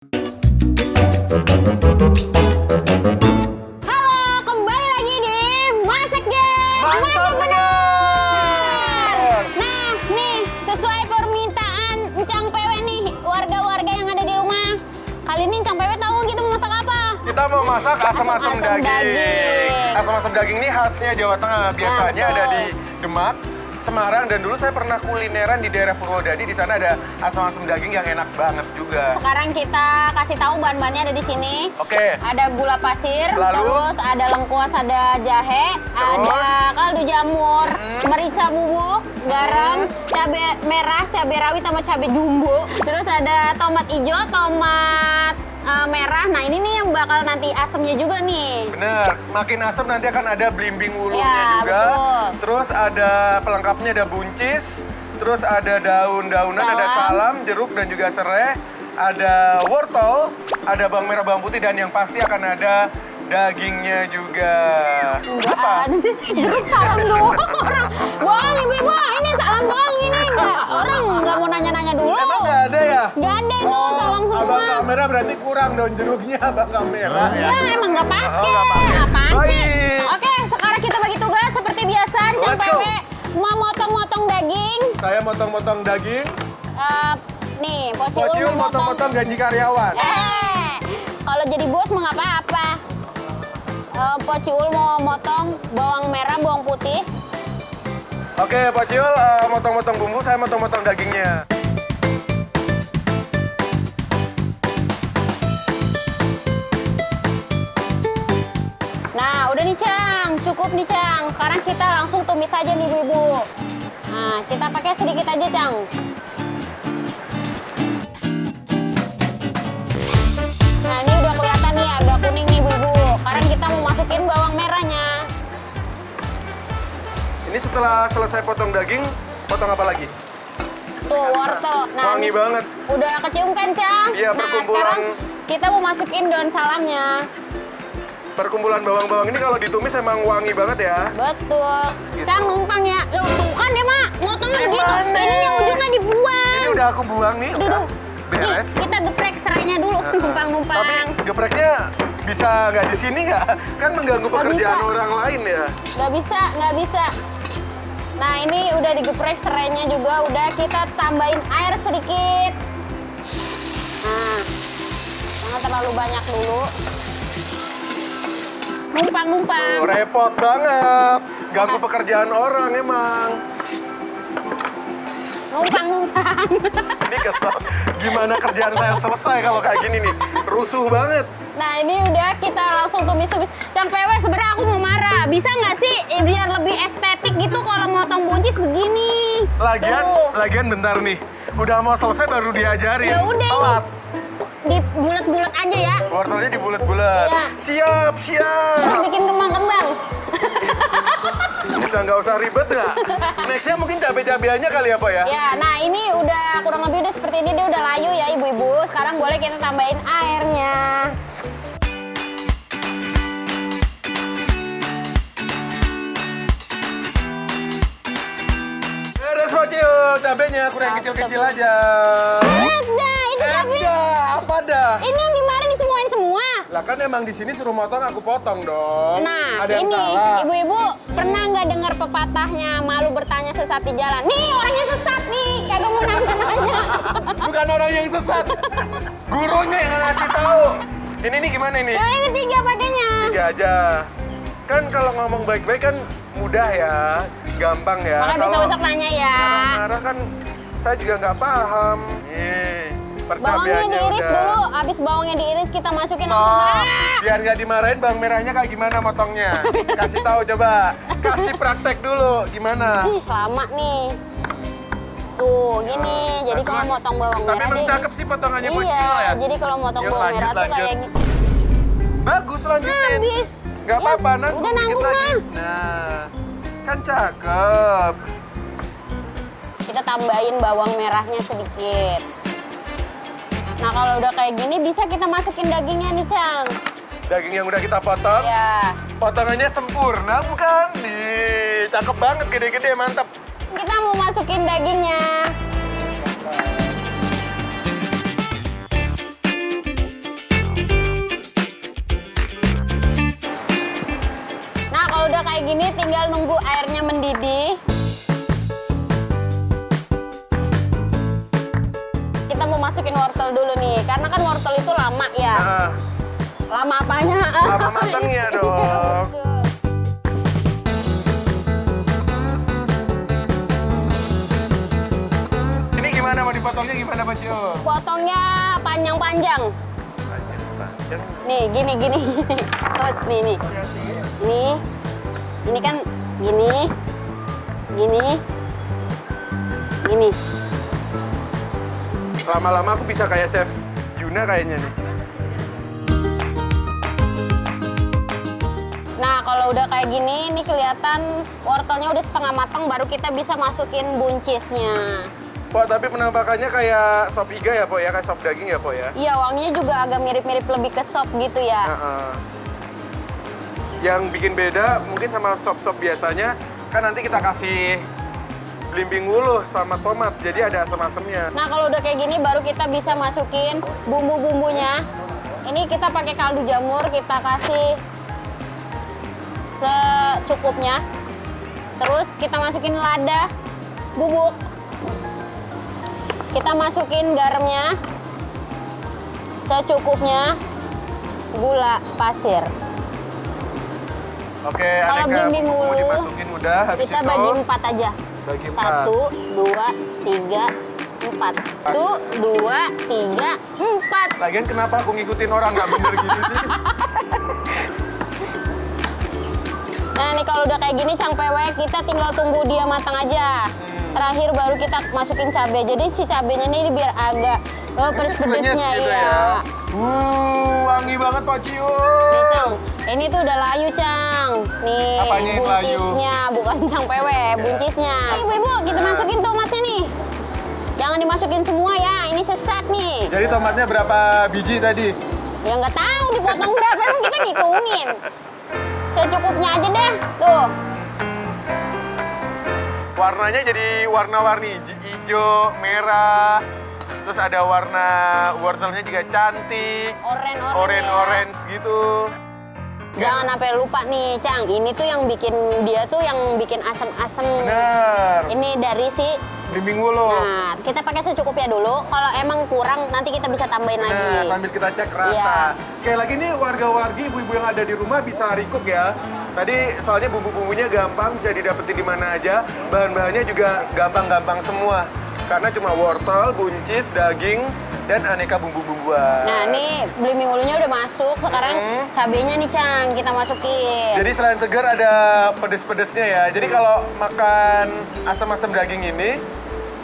Halo, kembali lagi di Masak Game. Mantap bener. Nah, nih sesuai permintaan Encang Pewe nih, warga-warga yang ada di rumah. Kali ini Encang Pewe tahu kita mau masak apa? Kita mau masak asam-asam daging. Asam-asam daging ini khasnya Jawa Tengah. Biasanya ada di Demak, Semarang, dan dulu saya pernah kulineran di daerah Purwodadi. Di sana ada asam-asam daging yang enak banget juga. Sekarang kita kasih tahu bahan-bahannya ada di sini. Oke. Ada gula pasir, Lalu? terus ada lengkuas, ada jahe, ada kaldu jamur, merica bubuk, garam, cabai merah, cabai rawit sama cabai jumbo. Terus ada tomat hijau, tomat merah. Nah, ini nih yang bakal nanti asemnya juga nih. Bener, makin asam nanti akan ada belimbing wulunya Ya, juga. betul. Terus ada pelengkapnya, ada buncis. Terus ada daun-daunan, ada salam, jeruk, dan juga serai. Ada wortel, ada bawang merah, bawang putih, dan yang pasti akan ada dagingnya juga. Apa? Ada sih, jeruk salam doang orang. Bohong ibu-ibu, ini salam doang ini. Orang nggak mau nanya-nanya dulu. Emang nggak ada ya? Nggak ada itu, salam semua. Abang kamera berarti kurang daun jeruknya abang kamera. Ya, emang nggak pakai. nggak pakai. Apaan sih? Baik. Oke, sekarang kita bagi tugas seperti biasa. Encang Let's go. Pewe mau motong-motong daging. Saya motong-motong daging, Nih, Pociul Pociul mau motong. motong-motong gaji karyawan. Kalau jadi bos mah nggak apa-apa. Pociul mau motong bawang merah, bawang putih. Oke, Pak Ciul motong-motong bumbu, saya motong-motong dagingnya. Nah, udah nih Cang, cukup nih Cang. Sekarang kita langsung tumis aja nih ibu-ibu. Nah, kita pakai sedikit aja Cang. Nah, ini udah kelihatan nih agak kuning nih ibu-ibu. Sekarang kita mau masukin bawang merahnya. Ini setelah selesai potong daging, potong apa lagi? Tuh, wortel. Nah, Wangi ini banget. udah kecium kan Cang? Iya, Nah, perkumpulan- sekarang kita mau masukin daun salamnya. Perkumpulan bawang-bawang ini kalau ditumis emang wangi banget ya. Betul. Gitu. Cang, numpang ya. Loh, tuh kan ya, Mak. Motongnya begitu. Gimana? Ini yang ujungnya dibuang. Ini udah aku buang nih, Aduh, udah nih, beres. kita geprek serainya dulu, numpang-numpang. Tapi gepreknya bisa nggak di sini nggak? Kan mengganggu pekerjaan bisa. orang lain ya. Nggak bisa, nggak bisa. Nah, ini udah digeprek serainya juga, udah kita tambahin air sedikit. Nah, jangan terlalu banyak dulu. Numpang-numpang. Oh, repot banget. Ganggu pekerjaan orang emang. Numpang-numpang. Ini kesel. Gimana kerjaan saya selesai kalau kayak gini nih? Rusuh banget. Nah, ini udah kita langsung tumis-tumis. Cang Pewe, sebenarnya aku mau marah. Bisa nggak sih biar lebih estetik gitu kalau motong buncis begini? Tuh. Lagian bentar nih. Udah mau selesai baru diajarin. Ya udah ini. Telat. Dibulet-bulet aja ya. Wortelnya dibulet-bulet. Iya. Siap, siap. Terus bikin kembang-kembang. Bisa nggak usah ribet nggak? Nextnya mungkin cabai-cabeannya kali apa ya? Ya, nah ini udah kurang lebih udah seperti ini, dia udah layu ya ibu-ibu. Sekarang boleh kita tambahin airnya. Beres Pak Cio, cabenya kurang kecil-kecil aja. Nah, itu cabai. Apa dah? Ini yang dimarahin disemuain semua. Lah kan emang di sini suruh motong, aku potong dong. Nah, Ada yang ini salah. ibu-ibu pernah nggak dengar pepatahnya malu bertanya sesat di jalan? Nih orangnya sesat nih, kagak mau nanya-nanya. Bukan orang yang sesat. Gurunya yang ngasih tahu. Ini nih gimana ini? Nah, ini 3 pakainya. 3 aja. Kan kalau ngomong baik-baik kan mudah ya, gampang ya. Makanya Kalau besok-besok nanya ya. marah-marah kan saya juga nggak paham. Nih, Bawangnya percabeannya diiris udah. dulu, habis bawangnya diiris kita masukin Oh, langsung. biar nggak dimarahin bawang merahnya kayak gimana motongnya. Kasih tahu coba. Kasih praktek dulu gimana. Ih, lama nih. Tuh, gini. Jadi Nah, kalau terus, motong bawang tapi merah emang dia- cakep sih potongannya Bu Iya, Cil ya. jadi kalau motong Yuk, bawang merah tuh lanjut. kayak gitu. Bagus, lanjutin. Habis. Nggak Ya, apa-apa, nanggung udah dikit nanggung lagi. mah. Nah, kan cakep. Kita tambahin bawang merahnya sedikit. Nah, kalau udah kayak gini bisa kita masukin dagingnya nih, Cang. Daging yang udah kita potong, Ya. potongannya sempurna bukan? Nih, cakep banget, gede-gede, mantap. Kita mau masukin dagingnya. kayak gini tinggal nunggu airnya mendidih. Kita mau masukin wortel dulu nih, karena kan wortel itu lama ya. Lama apanya? Lama matangnya dong. Ini gimana mau dipotongnya gimana Pak Cio? Potongnya panjang-panjang. Nih, gini. Terus nih. Ini kan gini. Lama-lama aku bisa kayak Chef Juna kayaknya nih. Nah, kalau udah kayak gini, ini kelihatan wortelnya udah setengah matang, baru kita bisa masukin buncisnya. Pok, tapi penampakannya kayak sop iga ya, Pok ya? Kayak sop daging ya, Pok ya? Iya, wanginya juga agak mirip-mirip lebih ke sop gitu ya. Yang bikin beda mungkin sama sop-sop biasanya, kan nanti kita kasih belimbing wuluh sama tomat, jadi ada asam-asamnya. Nah, kalau udah kayak gini baru kita bisa masukin bumbu-bumbunya. Ini kita pakai kaldu jamur, kita kasih secukupnya. Terus kita masukin lada bubuk. Kita masukin garamnya secukupnya, gula pasir. Oke, Kalau aneka belimbing bumbu wuluh, dimasukin udah, habis kita itu bagi 4 aja. bagi 4. 1, 2, 3, 4. 1, 2, 3, 4. Lagian kenapa aku ngikutin orang nggak bener gitu sih? Nah, nih kalau udah kayak gini cangpewek, kita tinggal tunggu dia matang aja. Terakhir baru kita masukin cabai. Jadi si cabenya ini biar agak pedes-pedesnya gitu iya. Wangi banget Pak Cio. Nih, Cang. Ini tuh udah layu, Cang. Nih, Apanya yang layu? buncisnya, bukan cangpewek, buncisnya. Ibu-ibu, kita masukin tomatnya nih. Jangan dimasukin semua ya, ini sesat nih. Jadi tomatnya berapa biji tadi? Ya nggak tahu dipotong berapa, emang kita ngitungin. Secukupnya aja deh, tuh. Warnanya jadi warna-warni, hijau, merah, terus ada warna wortelnya juga cantik, orange gitu. Jangan sampai lupa nih, Cang. Ini tuh yang bikin asam-asam. Bener. Ini dari si. Belimbing wuluh. Nah, kita pakai secukupnya dulu. Kalau emang kurang, nanti kita bisa tambahin Nah, lagi. sambil kita cek rasa. Iya. Kayak lagi nih warga-wargi, ibu-ibu yang ada di rumah bisa recook ya. Tadi soalnya bumbu-bumbunya gampang, bisa didapetin di mana aja. Bahan-bahannya juga gampang-gampang semua. Karena cuma wortel, buncis, daging, dan aneka bumbu-bumbuan. Nah, ini belimbing wulunya udah masuk. Sekarang cabenya nih, Cang, kita masukin. Jadi selain segar ada pedes-pedesnya ya. Jadi kalau makan asam-asam daging ini,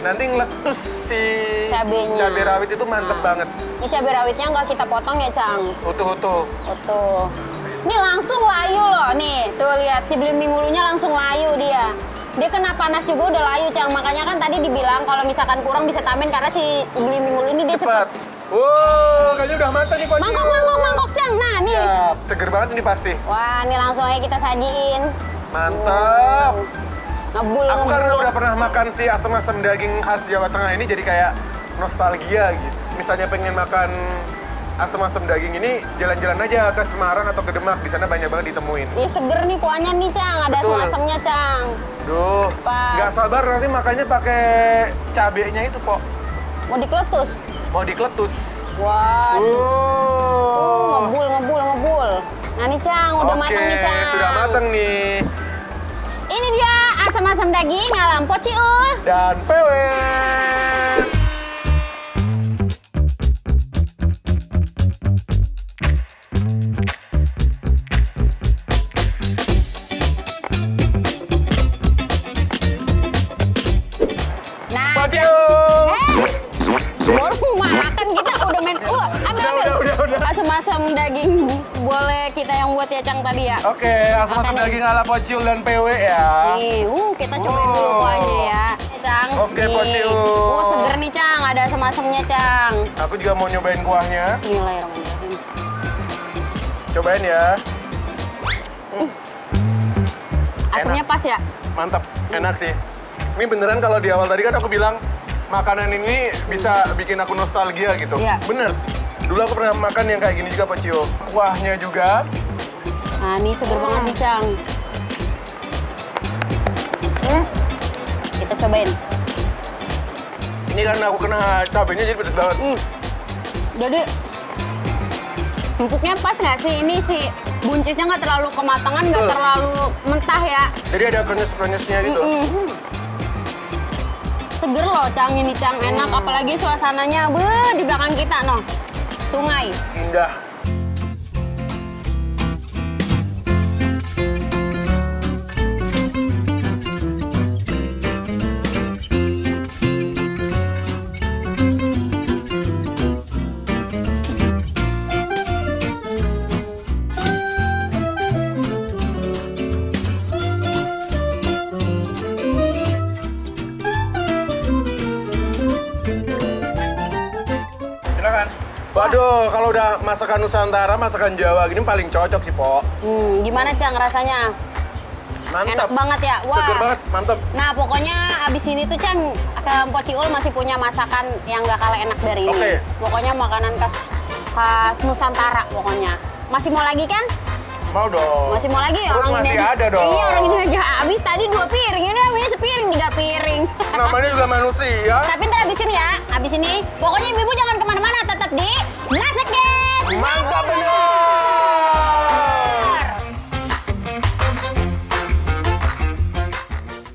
nanti ngeletus si Cabenya. cabai rawit itu mantep banget. Ini cabai rawitnya nggak kita potong ya, Cang. Utuh-utuh. Tuh. Ini langsung layu loh, nih. Tuh lihat, si belimbing wulunya langsung layu dia. Dia kena panas juga udah layu, Cang. Makanya kan tadi dibilang kalau misalkan kurang bisa tambahin karena si belimbing wulu ini dia cepet. Wow, kayaknya udah matang nih Pak Cio. Mangkok, Cang. Nah, nih. Ya, seger banget ini pasti. Wah, ini langsung aja kita sajiin. Mantap. Ngebul. Aku karena udah pernah makan si asam-asam daging khas Jawa Tengah ini jadi kayak nostalgia gitu. Misalnya pengen makan asam-asam daging ini, jalan-jalan aja ke Semarang atau ke Demak. Di sana banyak banget ditemuin. Ih, seger nih kuahnya nih, Cang. Ada Betul. asam-asamnya, Cang. Duh, Pas. nggak sabar nanti makanya pakai cabenya itu, Pok. Mau dikeletus. Mau dikeletus. Wah, Oh. ngebul. Nah, nih, Cang. Udah matang nih, Cang. Sudah matang nih. Ini dia asam-asam daging alam Pociu. Dan PW. Nah, Pociu. baru makan kita udah main. Ambil. Udah. Asam-asam daging boleh kita yang buat ya, Cang, tadi ya. Oke, asam-asam Makan nih. daging ala Pociu dan PW ya. Nih, kita cobain dulu kuahnya ya. Nih, Cang. Oke, nih. Pociu. Seger nih, Cang. Ada asam-asamnya, Cang. Aku juga mau nyobain kuahnya. Bismillahirrahmanirrahim. Cobain ya. Asamnya pas ya? Mantap, enak sih. Ini beneran kalau di awal tadi kan aku bilang makanan ini bisa bikin aku nostalgia gitu. Iya. Bener. Dulu aku pernah makan yang kayak gini juga Pak Cio. Kuahnya juga. Nah, ini seger banget nih, Cang. kita cobain. Ini karena aku kena cabenya jadi pedes banget. Jadi empuknya pas nggak sih? Ini sih buncisnya nggak terlalu kematangan, nggak terlalu mentah ya. Jadi ada krenyes-krenyesnya gitu. Seger loh Cang, ini Cang, enak. Apalagi suasananya di belakang kita noh, sungai. Indah. Waduh, kalau udah masakan Nusantara, masakan Jawa gini paling cocok sih, Po. Gimana Cang rasanya? Mantap. Enak banget ya? Wah. Seger banget, mantap. Nah, pokoknya abis ini tuh Cang, Mpok Ciul masih punya masakan yang nggak kalah enak dari ini. Oke. Pokoknya makanan khas Nusantara pokoknya. Masih mau lagi kan? Mau dong. Masih mau lagi? Terus Orang masih ini ada dong. Iya, orang ini aja habis tadi 2 piring. Ini namanya sepiring, 3 piring. Namanya juga manusia. Tapi ntar abis ini ya, abis ini. Pokoknya ibu-ibu jangan